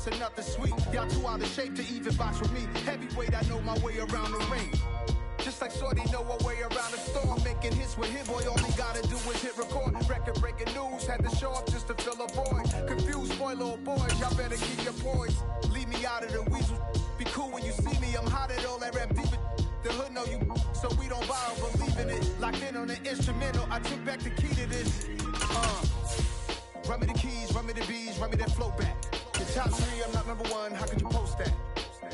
sauce and nothing sweet. Y'all too out of shape to even box with me. Heavyweight, I know my way around the ring. Just like Shorty know her way around the store. Making hits with Hit Boy, all he gotta do is hit record. Record breaking news, had to show up just to fill a void. Confused, spoiled little boys, y'all better keep your poise. Leave me out of the weasel. Be cool when you see me, I'm hot at all that rap deep. The hood know you, so we don't borrow, believe in it. Locked in on the instrumental, I took back the key to this. Run me the keys, run me the bees, run me that flow back. The top 3, I'm not number 1, how could you post that?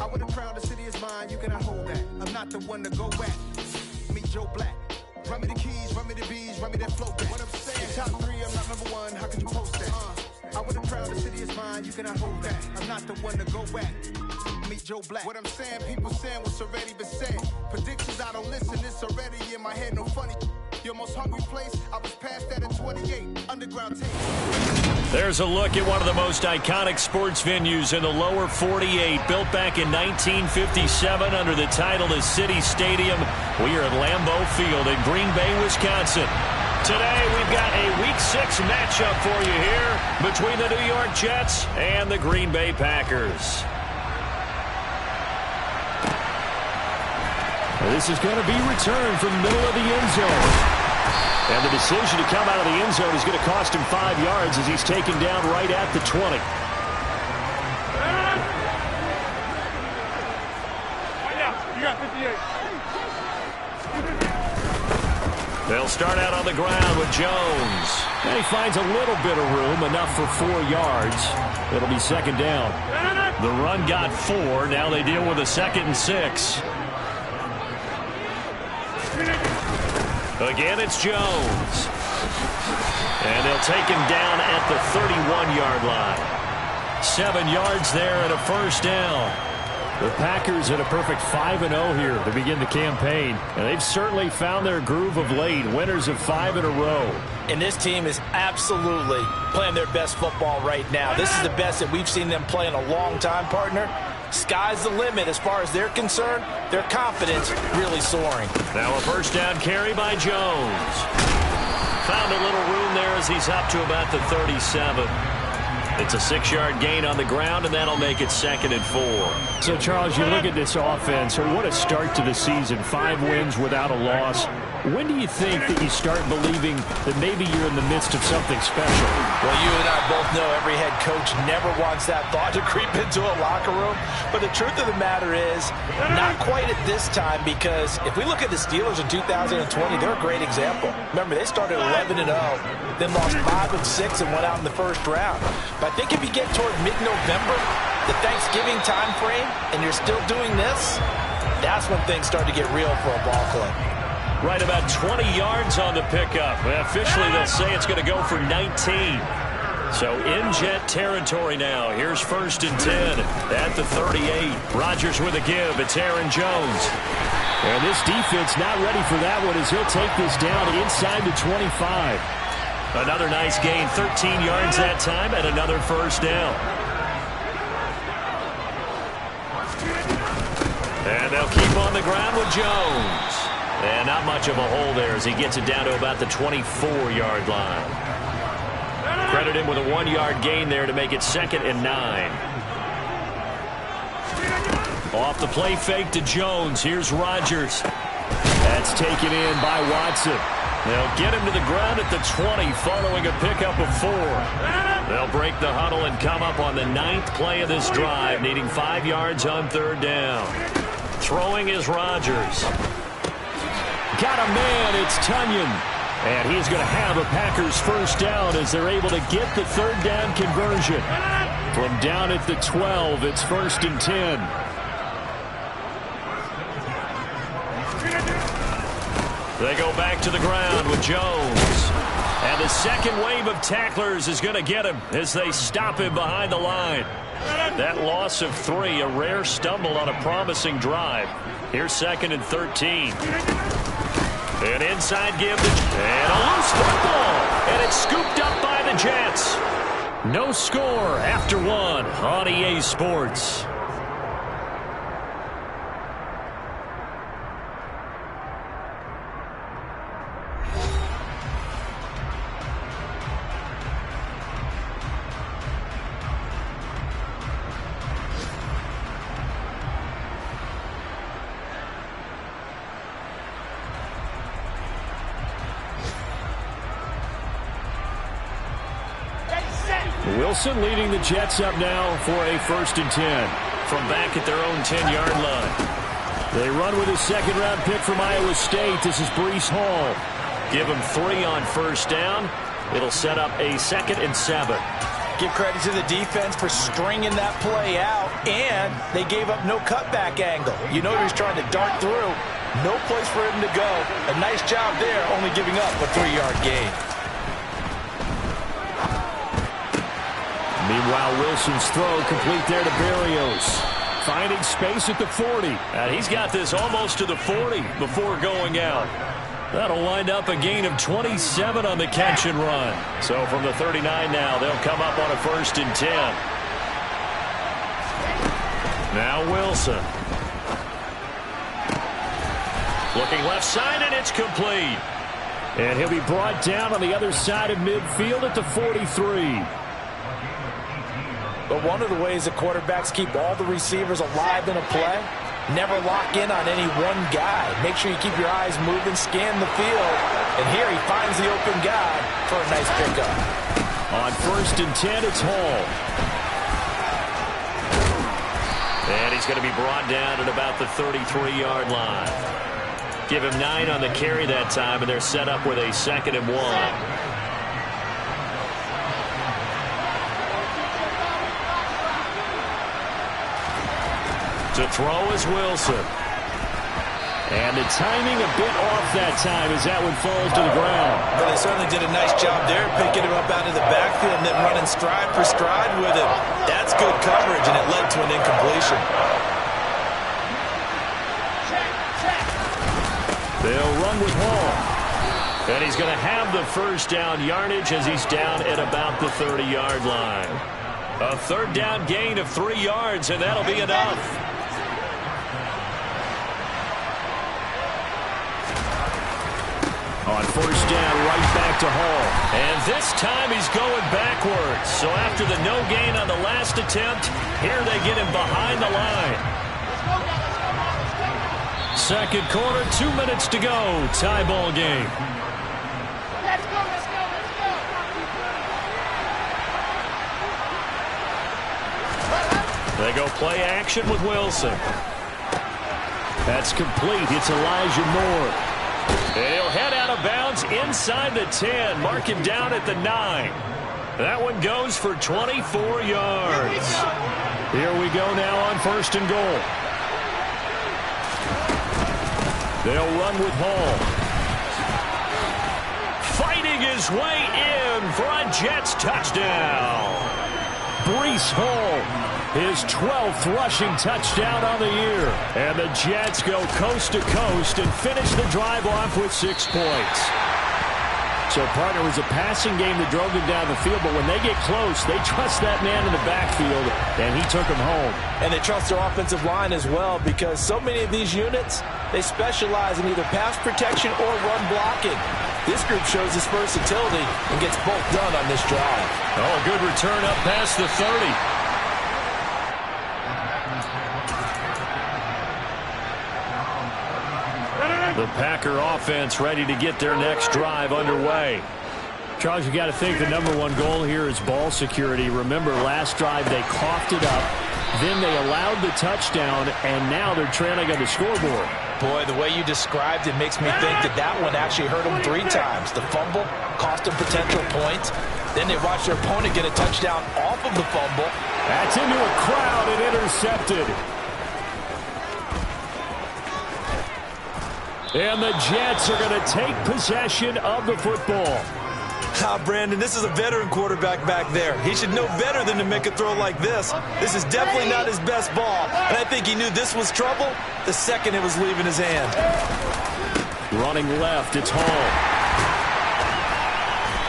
I would have crowned the city is mine, you cannot hold that. I'm not the one to go back. Meet Joe Black. Run me the keys, run me the bees, run me that flow back. What I'm saying, top 3, I'm not number 1, how could you post that? I would have crowned the city is mine, you cannot hold that. I'm not the one to go back. Meet Joe Black. What I'm saying, people saying what's already been said. Predictions, I don't listen, it's already in my head, no funny. Your most hungry place, I was past that at 28. Underground tape. There's a look at one of the most iconic sports venues in the lower 48. Built back in 1957 under the title of City Stadium. We are at Lambeau Field in Green Bay, Wisconsin. Today we've got a Week 6 matchup for you here between the New York Jets and the Green Bay Packers. This is going to be returned from the middle of the end zone. And the decision to come out of the end zone is going to cost him 5 yards as he's taken down right at the 20. You got 58. They'll start out on the ground with Jones. And he finds a little bit of room, enough for 4 yards. It'll be second down. The run got 4. Now they deal with a 2nd and 6. Again, it's Jones. And they'll take him down at the 31-yard line. 7 yards there and a first down. The Packers at a perfect 5-0 here to begin the campaign. And they've certainly found their groove of late. Winners of 5 in a row. And this team is absolutely playing their best football right now. This is the best that we've seen them play in a long time, partner. Sky's the limit as far as they're concerned. Their confidence really soaring. Now a first down carry by Jones. Found a little room there as he's up to about the 37. It's a 6-yard gain on the ground, and that'll make it 2nd and 4. So, Charles, you look at this offense, what a start to the season. 5 wins without a loss. When do you think that you start believing that maybe you're in the midst of something special? Well, you and I both know every head coach never wants that thought to creep into a locker room. But the truth of the matter is, not quite at this time, because if we look at the Steelers in 2020, they're a great example. Remember, they started 11-0, then lost 5 and 6 and went out in the first round. But I think if you get toward mid-November, the Thanksgiving time frame, and you're still doing this, that's when things start to get real for a ball club. Right about 20 yards on the pickup. Officially, they'll say it's going to go for 19. So in Jet territory now. Here's 1st and 10 at the 38. Rodgers with a give. It's Aaron Jones. And this defense not ready for that one as he'll take this down inside the 25. Another nice gain. 13 yards that time and another first down. And they'll keep on the ground with Jones. And not much of a hole there as he gets it down to about the 24-yard line. Credit him with a 1-yard gain there to make it 2nd and 9. Off the play fake to Jones. Here's Rodgers. That's taken in by Watson. They'll get him to the ground at the 20 following a pickup of 4. They'll break the huddle and come up on the 9th play of this drive, needing 5 yards on 3rd down. Throwing is Rodgers. Got a man, it's Tunyon. And he's going to have a Packers first down as they're able to get the 3rd down conversion. From down at the 12, it's 1st and 10. They go back to the ground with Jones. And the second wave of tacklers is going to get him as they stop him behind the line. That loss of 3, a rare stumble on a promising drive. Here's 2nd and 13. An inside give, and a loose football, and it's scooped up by the Jets. No score after 1 on EA Sports. Wilson leading the Jets up now for a 1st and 10. From back at their own 10-yard line. They run with a second-round pick from Iowa State. This is Breece Hall. Give him 3 on 1st down. It'll set up a 2nd and 7. Give credit to the defense for stringing that play out, and they gave up no cutback angle. You know he was trying to dart through. No place for him to go. A nice job there, only giving up a 3-yard gain. Meanwhile, Wilson's throw complete there to Berrios. Finding space at the 40. And he's got this almost to the 40 before going out. That'll wind up a gain of 27 on the catch and run. So from the 39 now, they'll come up on a 1st and 10. Now Wilson. Looking left side, and it's complete. And he'll be brought down on the other side of midfield at the 43. But one of the ways that quarterbacks keep all the receivers alive in a play, never lock in on any one guy. Make sure you keep your eyes moving, scan the field. And here he finds the open guy for a nice pickup. On 1st and 10, it's Hall. And he's going to be brought down at about the 33-yard line. Give him 9 on the carry that time, and they're set up with a 2nd and 1. To throw is Wilson. And the timing a bit off that time as that one falls to the ground. But they certainly did a nice job there, picking him up out of the backfield and then running stride for stride with him. That's good coverage, and it led to an incompletion. They'll run with Hall. And he's going to have the 1st down yardage as he's down at about the 30-yard line. A 3rd down gain of 3 yards, and that'll be enough. On 1st down, right back to Hall. And this time he's going backwards. So after the no gain on the last attempt, here they get him behind the line. 2nd quarter, 2 minutes to go. Tie ball game. Let's go, let's go, let's go. They go play action with Wilson. That's complete. It's Elijah Moore. He'll head out of bounds inside the 10. Mark him down at the 9. That one goes for 24 yards. Here we go now on 1st and goal. They'll run with Hall. Fighting his way in for a Jets touchdown. Breece Hall, his 12th rushing touchdown on the year. And the Jets go coast to coast and finish the drive off with 6 points. So, partner, it was a passing game that drove them down the field, but when they get close, they trust that man in the backfield, and he took them home. And they trust their offensive line as well, because so many of these units, they specialize in either pass protection or run blocking. This group shows its versatility and gets both done on this drive. Oh, good return up past the 30. The Packer offense ready to get their next drive underway. Charles, you got to think the #1 goal here is ball security. Remember, last drive they coughed it up, then they allowed the touchdown, and now they're trailing on the scoreboard. Boy, the way you described it makes me think that one actually hurt them 3 times. The fumble cost them potential points. Then they watched their opponent get a touchdown off of the fumble. That's into a crowd and intercepted. And the Jets are going to take possession of the football. Brandon, this is a veteran quarterback back there. He should know better than to make a throw like this. This is definitely not his best ball. And I think he knew this was trouble the second it was leaving his hand. Running left, it's Hall.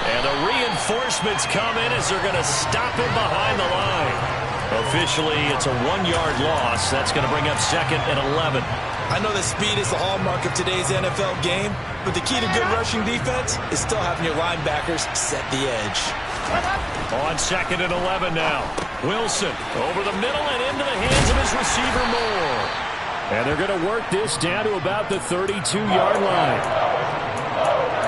And the reinforcements come in as they're going to stop him behind the line. Officially, it's a 1-yard loss. That's going to bring up 2nd and 11. I know that speed is the hallmark of today's NFL game, but the key to good rushing defense is still having your linebackers set the edge. On 2nd and 11 now. Wilson over the middle and into the hands of his receiver Moore. And they're going to work this down to about the 32-yard line.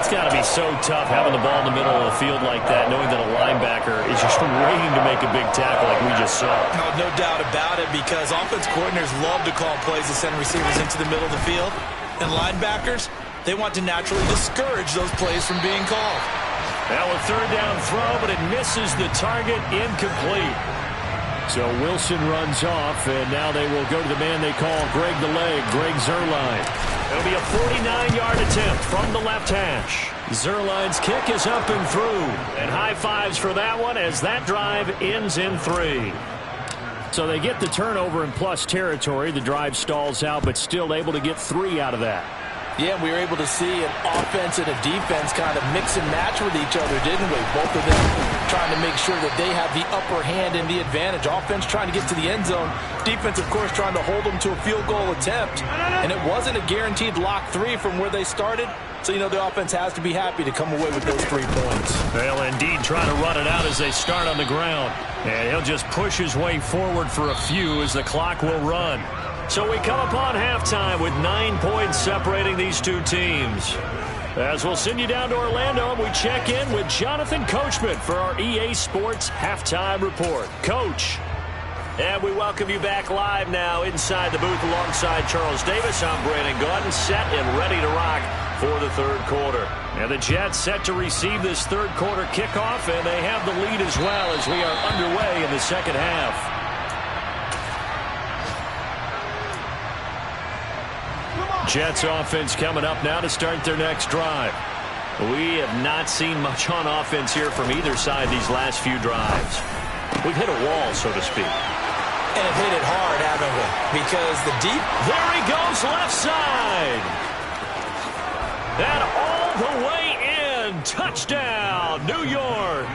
It's got to be so tough having the ball in the middle of the field like that, knowing that a linebacker is just waiting to make a big tackle like we just saw. No doubt about it, because offense coordinators love to call plays to send receivers into the middle of the field. And linebackers, they want to naturally discourage those plays from being called. Now a third down throw, but it misses the target, incomplete. So Wilson runs off, and now they will go to the man they call Greg the Leg, Greg Zuerlein. It'll be a 49-yard attempt from the left hash. Zuerlein's kick is up and through. And high fives for that one as that drive ends in 3. So they get the turnover in plus territory. The drive stalls out, but still able to get 3 out of that. Yeah, we were able to see an offense and a defense kind of mix and match with each other, didn't we? Both of them trying to make sure that they have the upper hand and the advantage. Offense trying to get to the end zone. Defense, of course, trying to hold them to a field goal attempt. And it wasn't a guaranteed lock 3 from where they started. So, you know, the offense has to be happy to come away with those 3 points. They'll indeed try to run it out as they start on the ground. And he'll just push his way forward for a few as the clock will run. So we come upon halftime with 9 points separating these two teams. As we'll send you down to Orlando, and we check in with Jonathan Coachman for our EA Sports Halftime Report. Coach. And we welcome you back live now inside the booth alongside Charles Davis. I'm Brandon Gaudin, set and ready to rock for the third quarter. And the Jets set to receive this third quarter kickoff, and they have the lead as well as we are underway in the second half. Jets offense coming up now to start their next drive. We have not seen much on offense here from either side these last few drives. We've hit a wall, so to speak. And have hit it hard, haven't we? Because the deep... There he goes, left side. And all the way in. Touchdown, New York.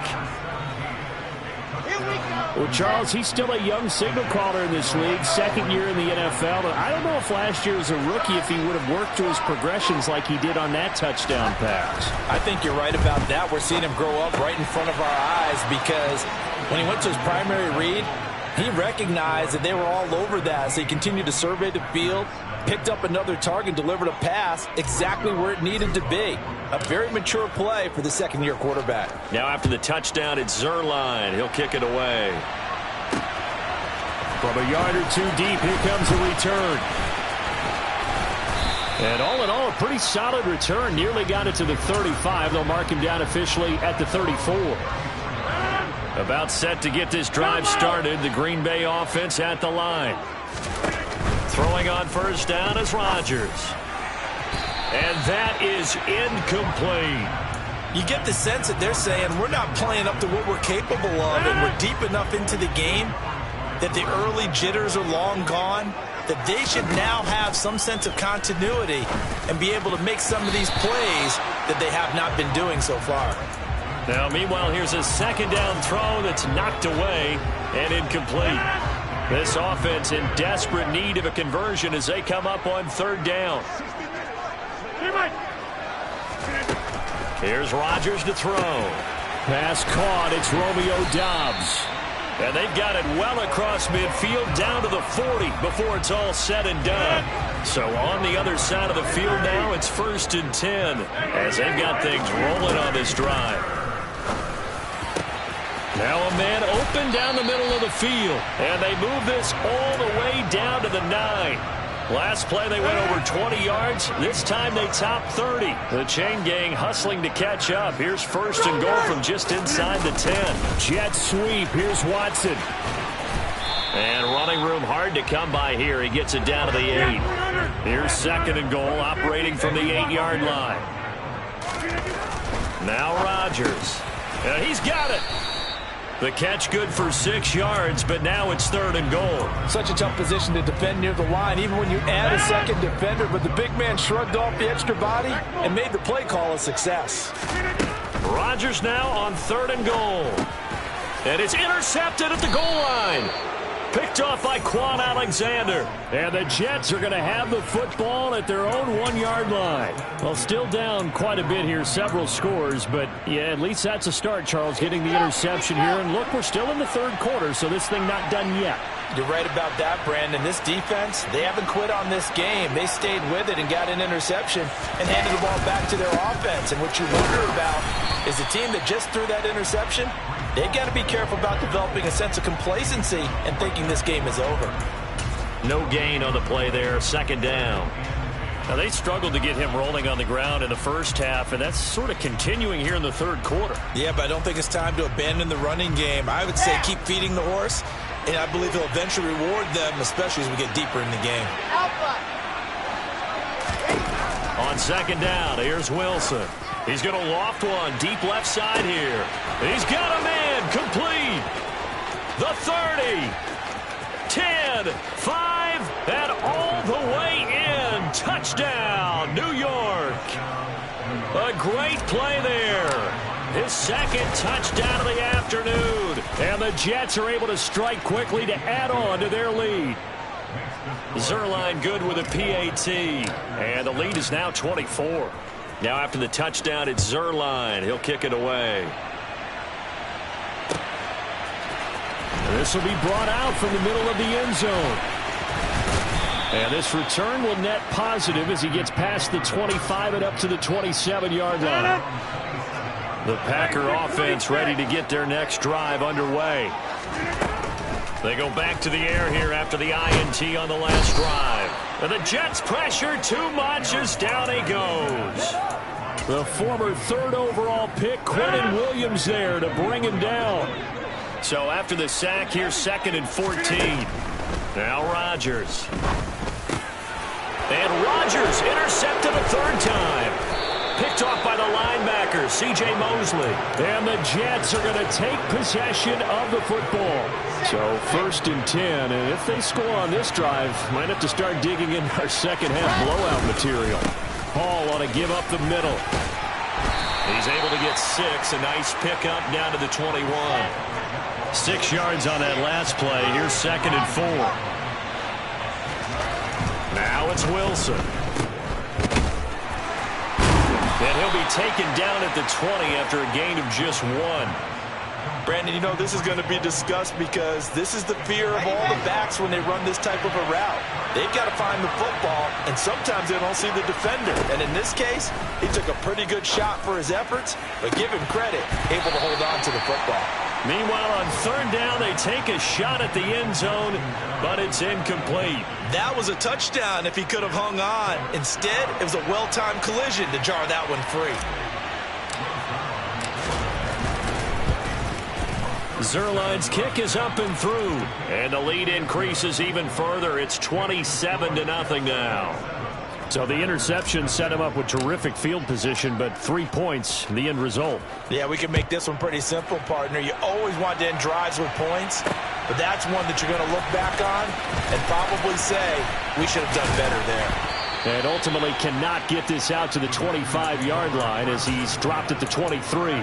Well, Charles, he's still a young signal caller in this league, second year in the NFL. But I don't know if last year as a rookie if he would have worked to his progressions like he did on that touchdown pass. I think you're right about that. We're seeing him grow up right in front of our eyes because when he went to his primary read, he recognized that they were all over that. So he continued to survey the field, picked up another target, delivered a pass exactly where it needed to be. A very mature play for the second-year quarterback. Now after the touchdown, it's Zuerlein. He'll kick it away. From a yard or two deep, here comes a return. And all in all, a pretty solid return. Nearly got it to the 35. They'll mark him down officially at the 34. About set to get this drive started. The Green Bay offense at the line. Throwing on first down is Rodgers. And that is incomplete. You get the sense that they're saying we're not playing up to what we're capable of, and we're deep enough into the game that the early jitters are long gone, that they should now have some sense of continuity and be able to make some of these plays that they have not been doing so far. Now, meanwhile, here's a second down throw that's knocked away and incomplete. This offense in desperate need of a conversion as they come up on third down. Here's Rodgers to throw. Pass caught. It's Romeo Doubs. And they've got it well across midfield down to the 40 before it's all said and done. So on the other side of the field now, it's 1st and 10 as they've got things rolling on this drive. Now a man open down the middle of the field. And they move this all the way down to the 9. Last play they went over 20 yards. This time they top 30. The chain gang hustling to catch up. Here's 1st and goal from just inside the 10. Jet sweep. Here's Watson. And running room hard to come by here. He gets it down to the 8. Here's 2nd and goal operating from the 8-yard line. Now Rodgers. And he's got it. The catch good for 6 yards, but now it's 3rd and goal. Such a tough position to defend near the line, even when you add a second defender. But the big man shrugged off the extra body and made the play call a success. Rodgers now on 3rd and goal. And it's intercepted at the goal line. Picked off by Quan Alexander. And the Jets are going to have the football at their own 1-yard line. Well, still down quite a bit here, several scores. But, yeah, at least that's a start, Charles, getting the interception here. And look, we're still in the third quarter, so this thing not done yet. You're right about that, Brandon. This defense, they haven't quit on this game. They stayed with it and got an interception and handed the ball back to their offense. And what you wonder about is the team that just threw that interception, they got to be careful about developing a sense of complacency and thinking this game is over. No gain on the play there, second down. Now, they struggled to get him rolling on the ground in the first half, and that's sort of continuing here in the third quarter. Yeah, but I don't think it's time to abandon the running game. I would say keep feeding the horse, and I believe he'll eventually reward them, especially as we get deeper in the game. On second down, here's Wilson. He's going to loft one deep left side here. He's got a man complete. The 30, 10, 5, and all the way in. Touchdown, New York. A great play there. His second touchdown of the afternoon. And the Jets are able to strike quickly to add on to their lead. Zerline good with a PAT. And the lead is now 24. Now after the touchdown, it's Zerline. He'll kick it away. This will be brought out from the middle of the end zone. And this return will net positive as he gets past the 25 and up to the 27-yard line. The Packer offense ready to get their next drive underway. They go back to the air here after the INT on the last drive. And the Jets pressure too much as down he goes. The former third overall pick, Quentin Williams, there to bring him down. So after the sack, here's 2nd and 14. Now Rodgers. And Rodgers intercepted a third time. Picked off by the linebacker, C.J. Mosley. And the Jets are going to take possession of the football. So 1st and 10, and if they score on this drive, might have to start digging in our second half blowout material. Hall ought to give up the middle. He's able to get 6, a nice pickup down to the 21. 6 yards on that last play. Here's 2nd and 4. Now it's Wilson. And he'll be taken down at the 20 after a gain of just 1. Brandon, you know, this is going to be discussed because this is the fear of all the backs when they run this type of a route. They've got to find the football, and sometimes they don't see the defender. And in this case, he took a pretty good shot for his efforts, but give him credit, able to hold on to the football. Meanwhile, on third down, they take a shot at the end zone, but it's incomplete. That was a touchdown if he could have hung on. Instead, it was a well-timed collision to jar that one free. Zerline's kick is up and through, and the lead increases even further. It's 27-0 now. So the interception set him up with terrific field position, but 3 points, the end result. Yeah, we can make this one pretty simple, partner. You always want to end drives with points, but that's one that you're going to look back on and probably say, we should have done better there. And ultimately cannot get this out to the 25-yard line as he's dropped at the 23.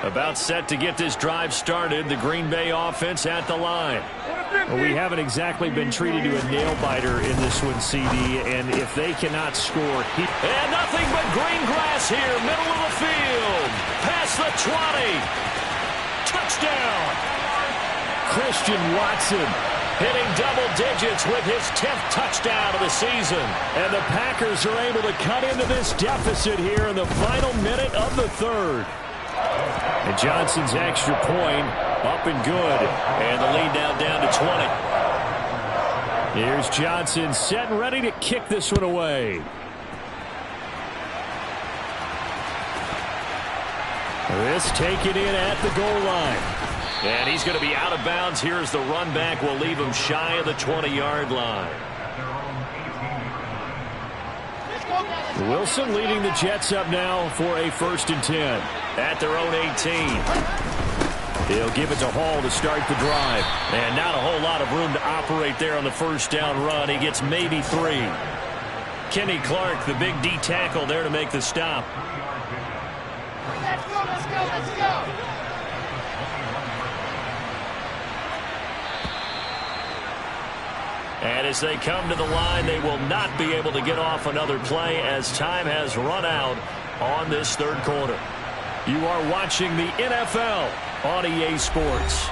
About set to get this drive started, the Green Bay offense at the line. Well, we haven't exactly been treated to a nail-biter in this one, CD, and if they cannot score... And nothing but green grass here, middle of the field. Past the 20. Touchdown. Christian Watson hitting double digits with his 10th touchdown of the season. And the Packers are able to cut into this deficit here in the final minute of the third. And Johnson's extra point up and good. And the lead now down to 20. Here's Johnson set and ready to kick this one away. This taken in at the goal line. And he's going to be out of bounds. Here's the run back. Will leave him shy of the 20-yard line. Wilson leading the Jets up now for a 1st and 10. At their own 18. He'll give it to Hall to start the drive. And not a whole lot of room to operate there on the first down run. He gets maybe 3. Kenny Clark, the big D tackle there to make the stop. Let's go, let's go, let's go. And as they come to the line, they will not be able to get off another play as time has run out on this third quarter. You are watching the NFL on EA Sports.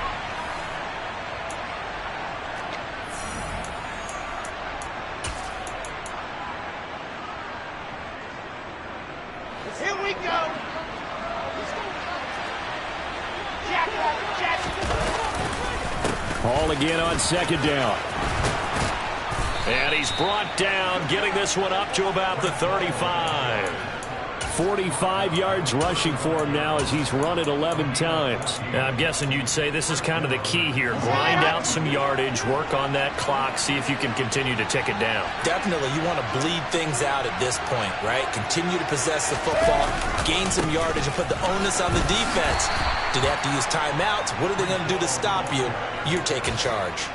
Ball again on second down. And he's brought down, getting this one up to about the 35. 45 yards rushing for him now as he's run it 11 times. I'm guessing you'd say this is kind of the key here. Grind out some yardage, work on that clock, see if you can continue to tick it down. Definitely, you want to bleed things out at this point, right? Continue to possess the football, gain some yardage, and put the onus on the defense. Do they have to use timeouts? What are they going to do to stop you? You're taking charge.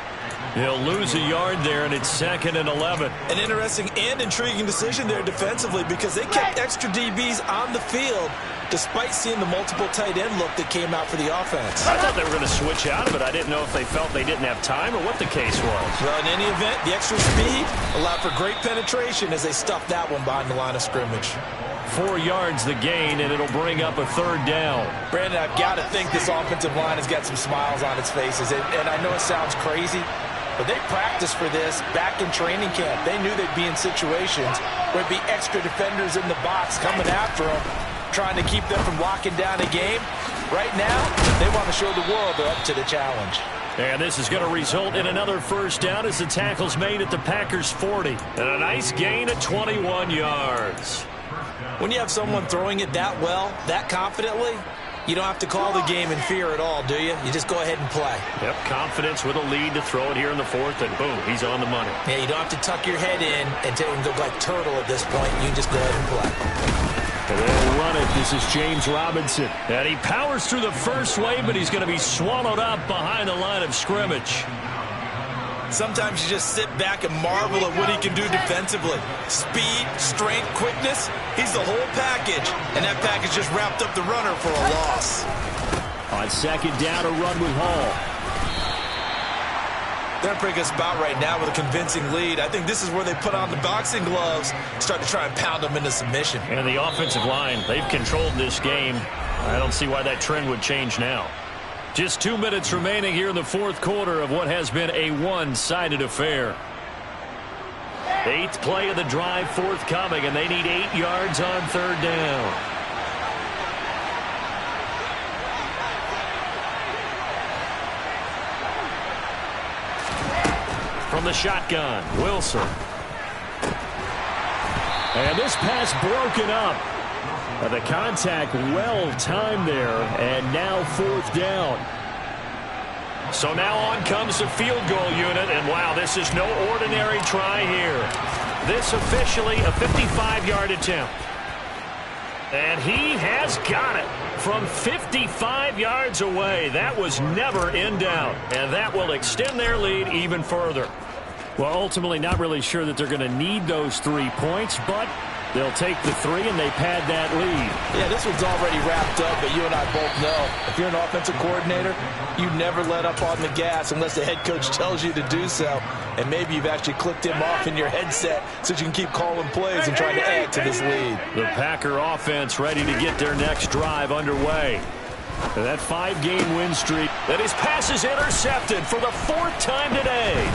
He'll lose a yard there, and it's 2nd and 11. An interesting and intriguing decision there defensively because they kept extra DBs on the field despite seeing the multiple tight end look that came out for the offense. I thought they were going to switch out of it. I didn't know if they felt they didn't have time or what the case was. Well, in any event, the extra speed allowed for great penetration as they stuffed that one behind the line of scrimmage. 4 yards the gain, and it'll bring up a 3rd down. Brandon, I've got to think this offensive line has got some smiles on its faces. And I know it sounds crazy, but they practiced for this back in training camp. They knew they'd be in situations where there'd be extra defenders in the box coming after them, trying to keep them from locking down a game. Right now, they want to show the world they're up to the challenge. And this is going to result in another 1st down as the tackle's made at the Packers' 40. And a nice gain of 21 yards. When you have someone throwing it that well, that confidently, you don't have to call the game in fear at all, do you? You just go ahead and play. Yep, confidence with a lead to throw it here in the 4th, and boom, he's on the money. Yeah, you don't have to tuck your head in and go like turtle at this point. You can just go ahead and play. And they'll run it. This is James Robinson. And he powers through the first wave, but he's going to be swallowed up behind the line of scrimmage. Sometimes you just sit back and marvel at what he can do defensively. Speed, strength, quickness, he's the whole package. And that package just wrapped up the runner for a loss. On 2nd down, a run with Hall. They're in a pretty good spot right now with a convincing lead. I think this is where they put on the boxing gloves and start to try and pound them into submission. And the offensive line, they've controlled this game. I don't see why that trend would change now. Just 2 minutes remaining here in the 4th quarter of what has been a one-sided affair. 8th play of the drive forthcoming, and they need 8 yards on 3rd down. From the shotgun, Wilson. And this pass broken up. The contact well-timed there, and now 4th down. So now on comes the field goal unit, and wow, this is no ordinary try here. This officially a 55-yard attempt. And he has got it from 55 yards away. That was never in doubt, and that will extend their lead even further. Well, ultimately not really sure that they're going to need those 3 points, but they'll take the 3 and they pad that lead. Yeah, this one's already wrapped up, but you and I both know if you're an offensive coordinator, you never let up on the gas unless the head coach tells you to do so. And maybe you've actually clicked him off in your headset so you can keep calling plays and trying to add to this lead. The Packer offense ready to get their next drive underway. And that 5-game win streak. And his pass is intercepted for the 4th time today.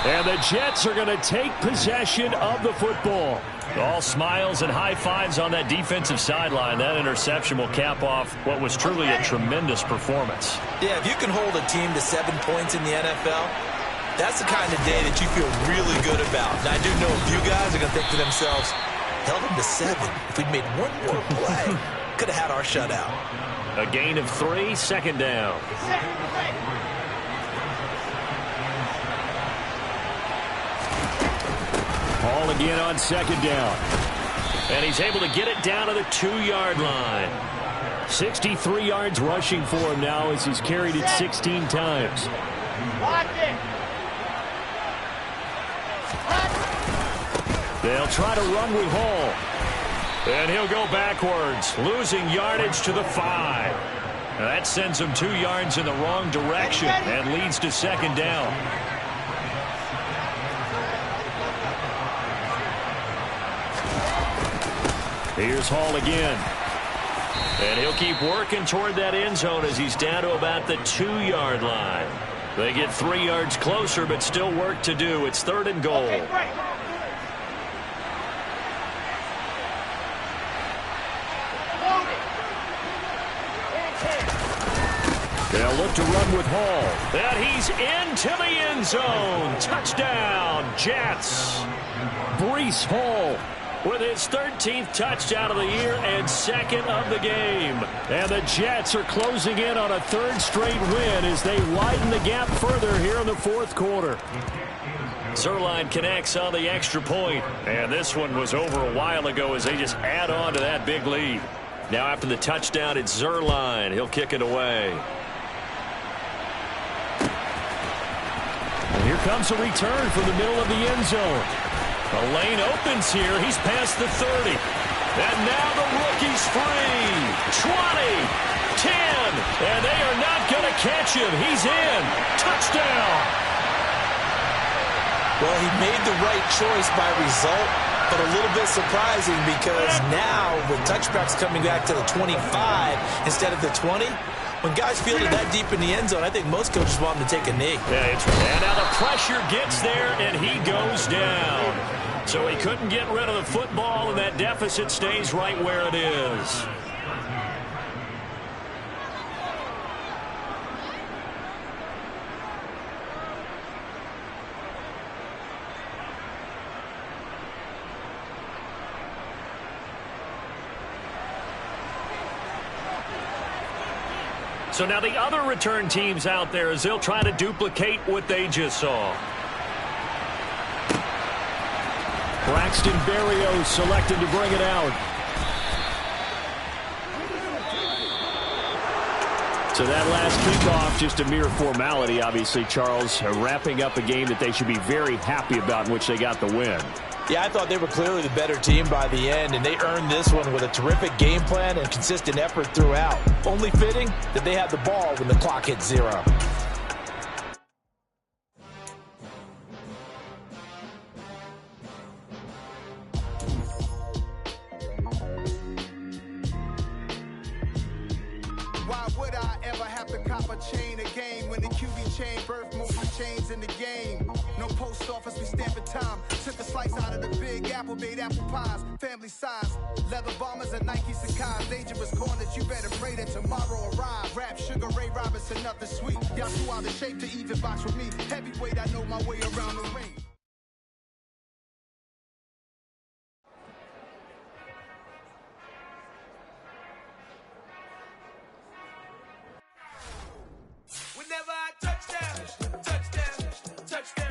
And the Jets are going to take possession of the football. All smiles and high fives on that defensive sideline. That interception will cap off what was truly a tremendous performance. Yeah, if you can hold a team to 7 points in the NFL, that's the kind of day that you feel really good about. And I do know a few guys are going to think to themselves, held them to 7. If we'd made one more play, could have had our shutout. A gain of 3, 2nd down. Hall again on 2nd down. And he's able to get it down to the 2-yard line. 63 yards rushing for him now as he's carried it 16 times. They'll try to run with Hall. And he'll go backwards, losing yardage to the 5. That sends him 2 yards in the wrong direction and leads to 2nd down. Here's Hall again. And he'll keep working toward that end zone as he's down to about the 2-yard line. They get 3 yards closer, but still work to do. It's 3rd and goal. They'll They'll look to run with Hall. And he's into the end zone. Touchdown, Jets. Breece Hall with his 13th touchdown of the year and second of the game. And the Jets are closing in on a third straight win as they widen the gap further here in the fourth quarter. Zerline connects on the extra point. And this one was over a while ago as they just add on to that big lead. Now after the touchdown, it's Zerline. He'll kick it away. And here comes a return from the middle of the end zone. The lane opens here. He's past the 30. And now the rookie's free. 20, 10, and they are not going to catch him. He's in. Touchdown. Well, he made the right choice by result, but a little bit surprising because now with touchbacks coming back to the 25 instead of the 20, when guys fielded that deep in the end zone, I think most coaches want him to take a knee. Yeah, and now the pressure gets there, and he goes down. So he couldn't get rid of the football, and that deficit stays right where it is. So now the other return teams out there as they'll try to duplicate what they just saw. Braxton Berrios selected to bring it out. So that last kickoff, just a mere formality, obviously, Charles, wrapping up a game that they should be very happy about in which they got the win. Yeah, I thought they were clearly the better team by the end, and they earned this one with a terrific game plan and consistent effort throughout. Only fitting that they had the ball when the clock hit 0. Why would I ever have to cop a chain again when the QB chain birth most of the chains in the game? No post office, we stamping time. Took a slice out of the big apple, made apple pies, family size. Leather bombers and Nike Sacai's. Dangerous corners, you better pray that tomorrow arrive. Rap, Sugar Ray Robinson, nothing sweet. Y'all too out of shape to even box with me. Heavyweight, I know my way around the ring. Whenever I touchdown, touchdown, touchdown.